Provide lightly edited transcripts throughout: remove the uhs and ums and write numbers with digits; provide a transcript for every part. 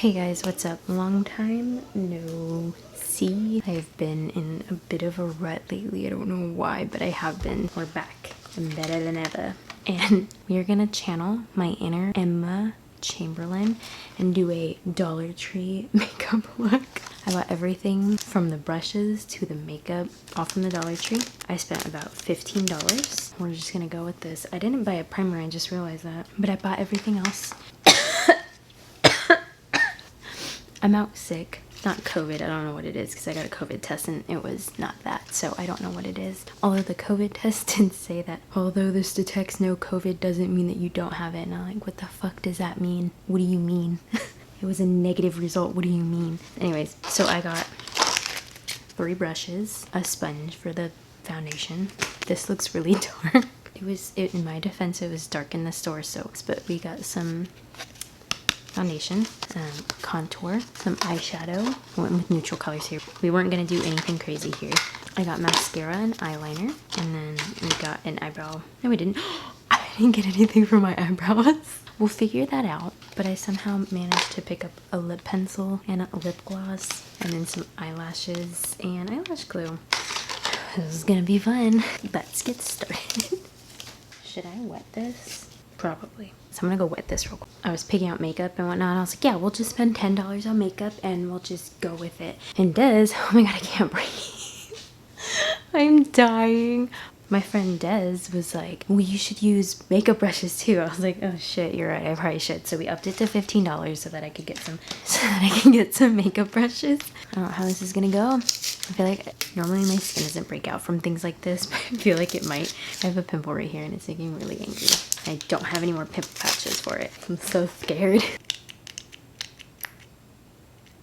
Hey guys, what's up? Long time no see. I've been in a bit of a rut lately. I don't know why, but I have been. We're back. I'm better than ever. And we're gonna channel my inner Emma Chamberlain and do a Dollar Tree makeup look. I bought everything from the brushes to the makeup all from the Dollar Tree. I spent about $15. We're just gonna go with this. I didn't buy a primer, I just realized that. But I bought everything else. I'm out sick. Not COVID, I don't know what it is because I got a COVID test and it was not that, so I don't know what it is. Although the COVID test did say that although this detects no COVID doesn't mean that you don't have it. And I'm like, what the fuck does that mean? What do you mean? It was a negative result, what do you mean? Anyways, so I got 3 brushes, a sponge for the foundation. This looks really dark. In my defense, it was dark in the store, but we got some foundation, contour, some eyeshadow. I went with neutral colors here. We weren't gonna do anything crazy here. I got mascara and eyeliner, and then we got an eyebrow. No, we didn't. I didn't get anything for my eyebrows. We'll figure that out, but I somehow managed to pick up a lip pencil and a lip gloss, and then some eyelashes and eyelash glue. This is gonna be fun. Let's get started. Should I wet this? Probably. So I'm gonna go wet this real quick. I was picking out makeup and whatnot. I was like, yeah, we'll just spend $10 on makeup and we'll just go with it. And Des, oh my god, I can't breathe. I'm dying. My friend Des was like, well, you should use makeup brushes too. I was like, oh shit, you're right, I probably should. So we upped it to $15 so that I could get some makeup brushes. I don't know how this is gonna go. I feel like normally my skin doesn't break out from things like this, but I feel like it might. I have a pimple right here and it's making me really angry. I don't have any more pimple patches for it. I'm so scared.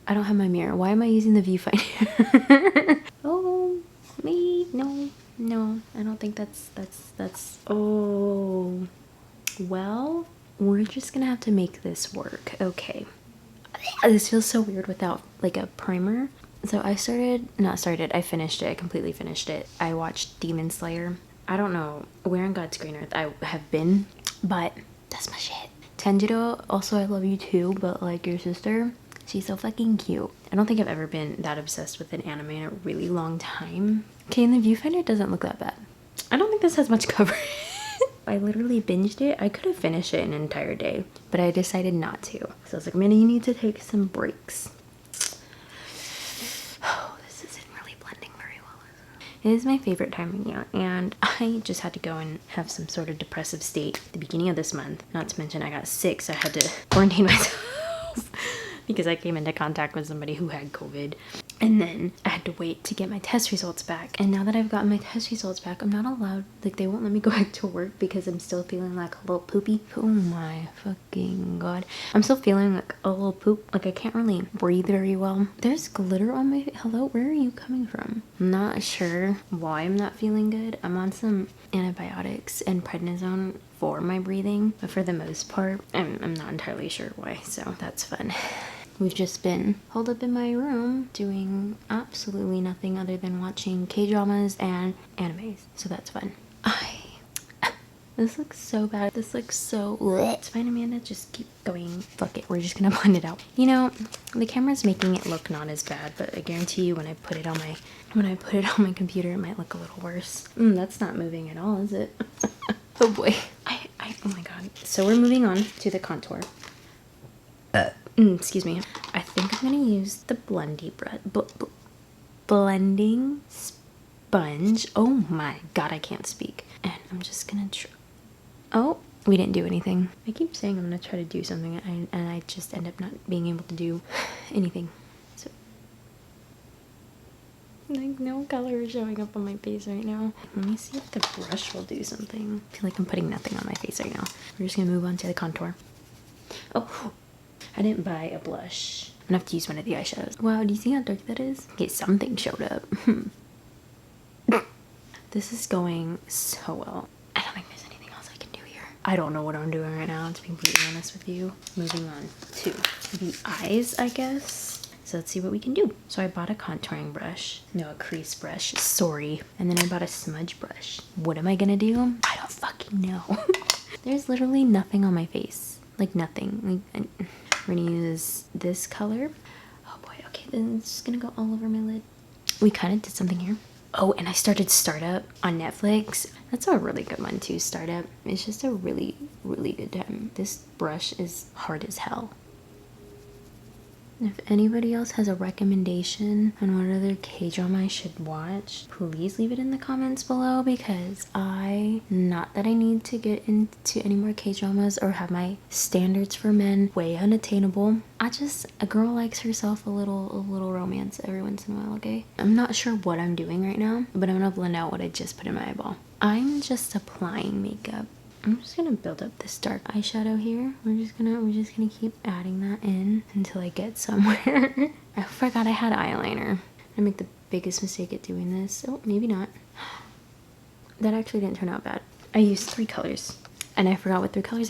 I don't have my mirror. Why am I using the viewfinder? Oh, me, no, I don't think that's, oh, well, we're just gonna have to make this work. Okay. This feels so weird without like a primer. So I finished it. I completely finished it. I watched Demon Slayer. I don't know where on God's green earth I have been, but that's my shit. Tanjiro, also I love you too, but like your sister, she's so fucking cute. I don't think I've ever been that obsessed with an anime in a really long time. Okay, and the viewfinder doesn't look that bad. I don't think this has much coverage. I literally binged it. I could have finished it in an entire day, but I decided not to. So I was like, Amanda, you need to take some breaks. Oh, this isn't really blending very well. It is my favorite time of year, and I just had to go and have some sort of depressive state at the beginning of this month. Not to mention I got sick, so I had to quarantine myself because I came into contact with somebody who had COVID. And then I had to wait to get my test results back. And now that I've gotten my test results back, I'm not allowed, like they won't let me go back to work because I'm still feeling like a little poopy. Oh my fucking god. I'm still feeling like a little poop. Like I can't really breathe very well. There's glitter on my, hello, where are you coming from? I'm not sure why I'm not feeling good. I'm on some antibiotics and prednisone for my breathing, but for the most part, I'm not entirely sure why, so that's fun. We've just been holed up in my room doing absolutely nothing other than watching K-dramas and animes. So that's fun. This looks so bad. This looks so... It's fine, Amanda. Just keep going. Fuck it. We're just gonna blend it out. You know, the camera's making it look not as bad, but I guarantee you when I put it on my computer, it might look a little worse. That's not moving at all, is it? Oh boy. Oh my god. So we're moving on to the contour. Excuse me. I think I'm gonna use the blending sponge. Oh my god, I can't speak. And I'm just gonna oh, we didn't do anything. I keep saying I'm gonna try to do something and I just end up not being able to do anything. So, like no color is showing up on my face right now. Let me see if the brush will do something. I feel like I'm putting nothing on my face right now. We're just gonna move on to the contour. Oh, I didn't buy a blush. I'm gonna have to use one of the eyeshadows. Wow, do you see how dark that is? Okay, something showed up. This is going so well. I don't think there's anything else I can do here. I don't know what I'm doing right now, to be completely honest with you. Moving on to the eyes, I guess. So let's see what we can do. So I bought a contouring brush. No, a crease brush. Sorry. And then I bought a smudge brush. What am I gonna do? I don't fucking know. There's literally nothing on my face. Like nothing. Like, We're gonna use this color. Oh boy, okay, then it's just gonna go all over my lid. We kind of did something here. Oh, and I started Startup on Netflix. That's a really good one too, Startup. It's just a really, really good time. This brush is hard as hell. If anybody else has a recommendation on what other K-drama I should watch, please leave it in the comments below, because not that I need to get into any more K-dramas or have my standards for men way unattainable. A girl likes herself a little romance every once in a while, okay? I'm not sure what I'm doing right now, but I'm gonna blend out what I just put in my eyeball. I'm just applying makeup. I'm just gonna build up this dark eyeshadow here. We're just gonna keep adding that in until I get somewhere. I forgot I had eyeliner. I make the biggest mistake at doing this. Oh, maybe not. That actually didn't turn out bad. I used 3 colors, and I forgot what 3 colors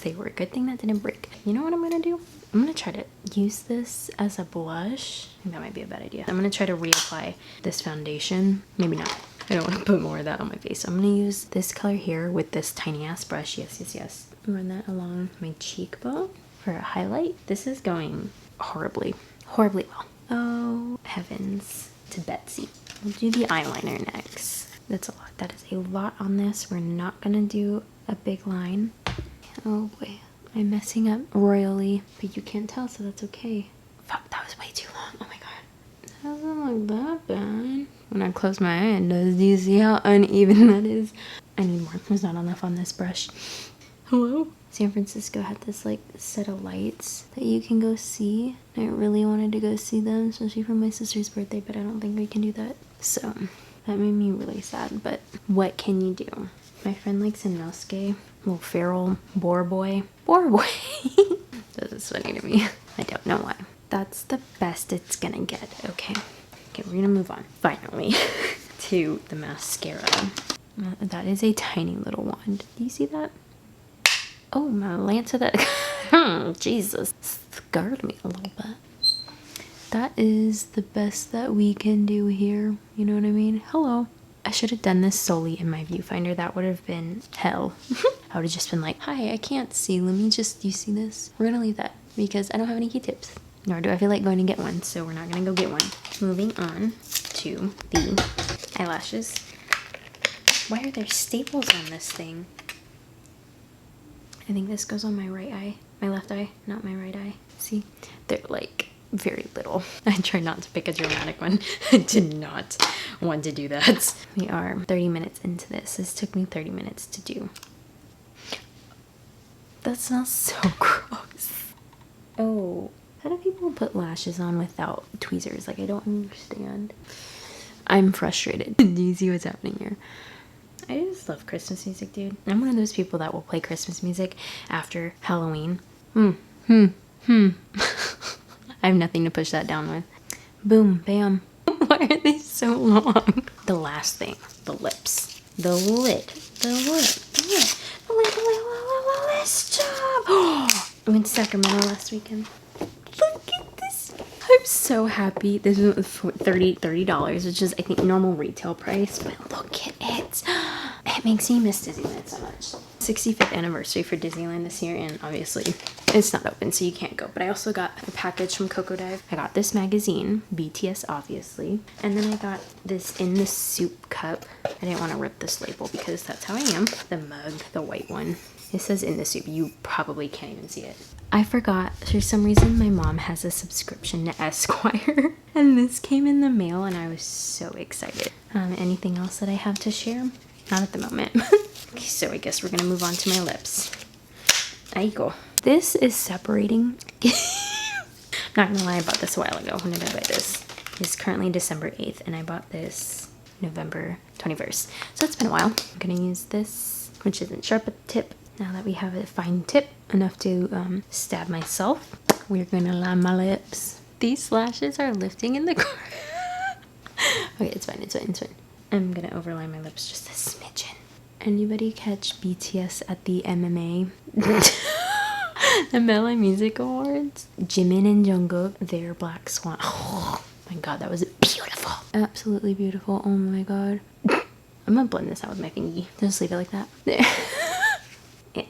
they were. Good thing that didn't break. You know what I'm gonna do? I'm gonna try to use this as a blush. I think that might be a bad idea. I'm gonna try to reapply this foundation. Maybe not. I don't want to put more of that on my face. I'm going to use this color here with this tiny ass brush. Yes. Run that along my cheekbone for a highlight. This is going horribly well. Oh, heavens to Betsy. We'll do the eyeliner next. That's a lot. That is a lot on this. We're not going to do a big line. Oh boy. I'm messing up royally, but you can't tell, so that's okay. Fuck, that was way too long. Oh my god. It doesn't look that bad. When I close my eye, do you see how uneven that is? I need more. There's not enough on this brush. Hello? San Francisco had this like set of lights that you can go see. I really wanted to go see them, especially for my sister's birthday, but I don't think we can do that. So that made me really sad, but what can you do? My friend likes Inosuke, little feral boar boy. This is funny to me. I don't know why. That's the best it's gonna get, okay? Okay, we're gonna move on, finally, to the mascara. That is a tiny little wand. Do you see that? Oh, my lance of that. Jesus, scared me a little bit. That is the best that we can do here. You know what I mean? Hello. I should have done this solely in my viewfinder. That would have been hell. I would have just been like, hi, I can't see. Let me just, you see this? We're gonna leave that because I don't have any key tips. Nor do I feel like going to get one, so we're not gonna go get one. Moving on to the eyelashes. Why are there staples on this thing? I think this goes on my right eye. My left eye, not my right eye. See? They're like very little. I tried not to pick a dramatic one. I did not want to do that. We are 30 minutes into this. This took me 30 minutes to do. That smells so gross. Oh. How do people put lashes on without tweezers? Like, I don't understand. I'm frustrated. Do you see what's happening here? I just love Christmas music, dude. I'm one of those people that will play Christmas music after Halloween. I have nothing to push that down with. Boom, bam. Why are they so long? The last thing, the lips. The lid. Stop! I went to Sacramento last weekend. Look at this. I'm so happy. This was $30, which is I think normal retail price, but look at it. It makes me miss Disneyland so much. 65th anniversary for Disneyland this year, and obviously it's not open, so you can't go. But I also got a package from Coco Dive. I got this magazine, BTS obviously, and then I got this In the Soup cup. I didn't want to rip this label because that's how I am. The mug, the white one. It says In the Soup. You probably can't even see it. I forgot, for some reason my mom has a subscription to Esquire and this came in the mail and I was so excited. Anything else that I have to share? Not at the moment. Okay, so I guess we're gonna move on to my lips. There you go. This is separating. Not gonna lie, I bought this a while ago. When did I buy this? It's currently December 8th and I bought this November 21st. So it's been a while. I'm gonna use this, which isn't sharp at the tip. Now that we have a fine tip enough to stab myself, we're gonna line my lips. These lashes are lifting in the car. Okay, it's fine. I'm gonna overline my lips just a smidgen. Anybody catch BTS at the MMA? The Melon Music Awards? Jimin and Jungkook, their Black Swan. Oh my god, that was beautiful. Absolutely beautiful. Oh my god. I'm gonna blend this out with my thingy. Just leave it like that. There. Yeah.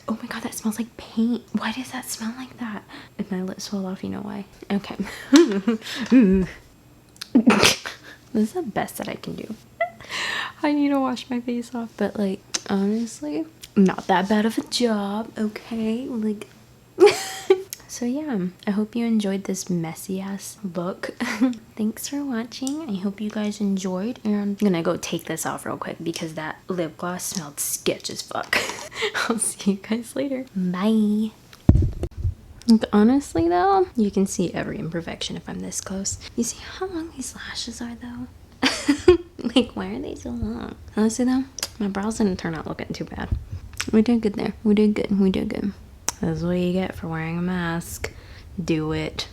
Oh my god, that smells like paint. Why does that smell like that? If my lips fall off, you know why. Okay. This is the best that I can do. I need to wash my face off, but like, honestly, not that bad of a job, okay? Like, so yeah, I hope you enjoyed this messy ass look. Thanks for watching. I hope you guys enjoyed, and I'm gonna go take this off real quick because that lip gloss smelled sketch as fuck. I'll see you guys later. Bye. Like, honestly though, you can see every imperfection if I'm this close. You see how long these lashes are though? Like, why are they so long? Honestly though, my brows didn't turn out looking too bad. We did good there. We did good. We did good. That's what you get for wearing a mask. Do it.